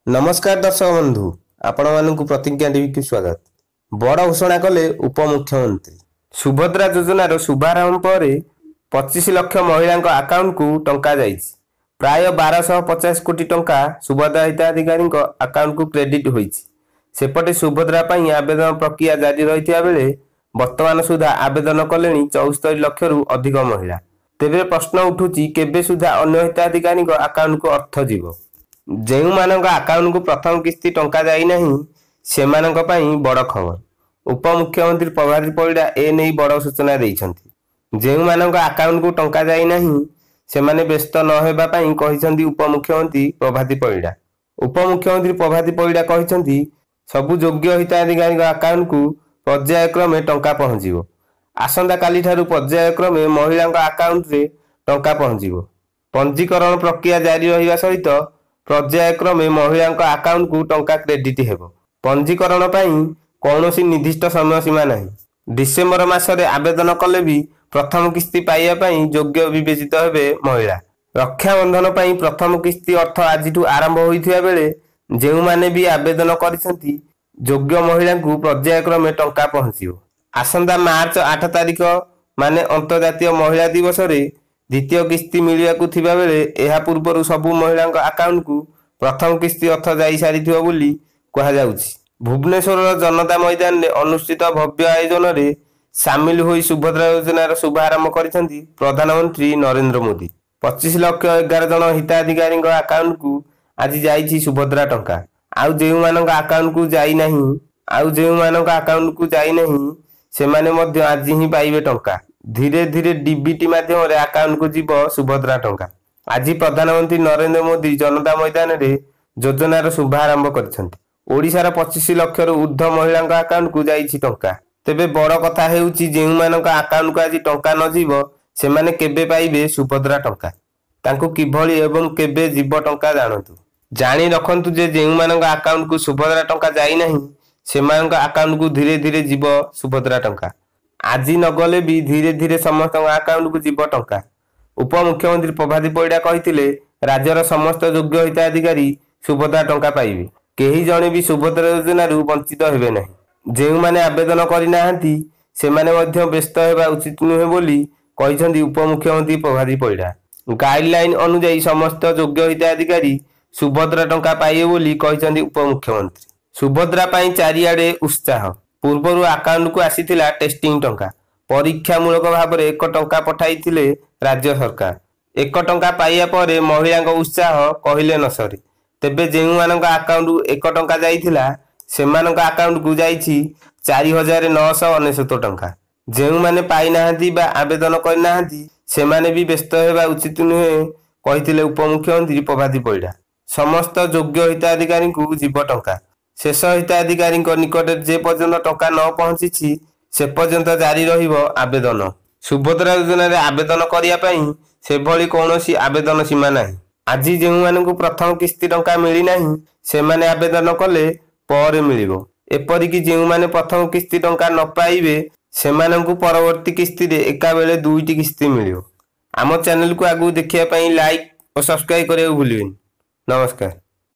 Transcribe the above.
नमस्कार दर्शक बंधु आपण मानक प्रतिज्ञा टीवी की स्वागत। बड़ घोषणा कले उपमुख्यमंत्री सुभद्रा योजनार शुभारंभ पर 25 लाख महिला अकाउंट को टंका जाइछि। प्राय 1250 कोटी टंका सुभद्रा हिताधिकारी अकाउंट को क्रेडिट होइछि। सेपटे सुभद्रा पई आवेदन प्रक्रिया जारी रहिथिया बेले वर्तमान सुधा आवेदन कलेनी 74 लाख रु अधिक महिला। तेबे प्रश्न उठुछि केबे सुधा अन्य हिताधिकारी अकाउंट को अर्थ जीवो। जेउ मानक अकाउंट को प्रथम किस्ती टंका जाई नहीं सेमानक पई बड़ खबर। उपमुख्यमंत्री प्रभाती परिडा ए नै बड़ सूचना दैछन्ति। जेउ मानक अकाउंट को टंका जाई नहीं सेमाने व्यस्त न हेबा पई कहिसन्ति उपमुख्यमंत्री प्रभाती परिडा। उपमुख्यमंत्री प्रभाती परिडा कहिसन्ति सबु योग्य हिताधिकारी अकाउंट को पर्यायक्रमे टंका पहुंचिबो। आसंता काली ठारू पर्यायक्रमे महिला अकाउंट रे टंका पहुंचिबो। पंजीकरण प्रक्रिया जारी रहिबा सहित पर्यायक्रमे महिला अकाउंट को टंका क्रेडिट हेबो। पंजीकरण पई कौनसी निर्दिष्ट समय सीमा नहीं। डिसेंबर मासरे आवेदन कले भी प्रथम किस्ती पाइबा पई योग्य विवेचित हेबे महिला। रक्षाबंधन पई प्रथम किस्ती अर्थ आजिठू आरंभ होइथिया बेले जेउ माने भी आवेदन करिसंती योग्य महिला को पर्यायक्रमे टंका पहुंचिबो। आसंता मार्च 8 तारिख माने अंतर्जातीय महिला दिवस रे द्वितीय किस्ती मिलियाकु थिबा बेले एहा पूर्वरु सबु महिला अकाउंट को प्रथम किस्ती अर्थ जाई सारिथिबो बोली कहा जाउछि। भुवनेश्वर जनता मैदान रे अनुष्ठित भव्य आयोजन रे शामिल होई सुभद्रा योजनार शुभारंभ करिसंती प्रधानमंत्री नरेंद्र मोदी। 25 लाख 11 जन हिताधिकारी अकाउंट को आज जाइछि सुभद्रा टंका। आउ जेउ मानक अकाउंट को जाई नहीं सेमाने मध्य आज ही पाइबे टंका। धीरे धीरे डीबीटी माध्यम रे अकाउंट को जीव सुभद्रा टंका। आज प्रधानमंत्री नरेंद्र मोदी जनता मैदान रे योजनार शुभारंभ करिसंती। ओडिशार 25 लाख रु ऊर्ध्व महिला अकाउंट को जाइछि टंका। तेबे बड़ कथा हेउछि जेउ मानक अकाउंट को आज टंका न जीव सेमाने केबे पाइबे सुभद्रा टंका। तांको किभଳି एवं केबे जीव टंका जानतु। जानी रखंतु जे जेउ मानक अकाउंट को सुभद्रा टंका जाई नहीं सेमानक अकाउंट को धीरे धीरे जीव सुभद्रा टंका। आज नगले भी धीरे धीरे समस्त अकाउंट को जीव टंका। उपमुख्यमंत्री प्रभाती परिडा कहिथिले राज्यर समस्त योग्य हिताधिकारी सुभद्रा टंका पाइबे। केही जणे भी सुभद्रा योजना रु वंचित हेबे नहीं। जेउ माने आवेदन करि नाहंती सेमाने मध्य व्यस्त हेबा उचित नुहे बोली कहिसंती उपमुख्यमंत्री प्रभाती परिडा। गाइडलाइन अनुसार समस्त योग्य हिताधिकारी सुभद्रा टंका पाइबे बोली कहिसंती उपमुख्यमंत्री। सुभद्रा पई चारियाडे उत्साह। पूर्वरु अकाउंट को आसीथिला टेस्टिंग टंका। परीक्षामूलक भाव में 1 टंका पठाइथिले राज्य सरकार। 1 टंका पाइया परे महिला उत्साह कहिले न सरे। तेबे जेउ मानक अकाउंट 1 टंका जाइथिला सेमानक अकाउंट को जाइछि 4999 टंका। जेउ माने पाइ नाहंती बा आवेदन करि नाहंती सेमाने भी व्यस्त हेबा उचित नुहे कहिथिले उपमुख्यमंत्री प्रभाती परिडा। समस्त योग्य हिताधिकारी को जीव टंका। शेष हिताधिकारी निकट जे पर्यंत टंका न पहुंची से पर्यंत जारी रहिबो आवेदन। सुभद्रा योजना रे आवेदन करिया पई से भली कोनोसी आवेदन सीमा नाही। आज जेउ मानकु प्रथम किस्ती टंका मिली नाही सेमाने आवेदन कले पर मिलिबो। एपरि कि जेउ माने प्रथम किस्ती टंका न पाइबे सेमानकु परवर्ती किस्ती रे एका बेले 2टी किस्ती मिलिबो। आम चैनल को आगु देखिया पई लाइक और सब्सक्राइब करियो भूलिबेनी। नमस्कार।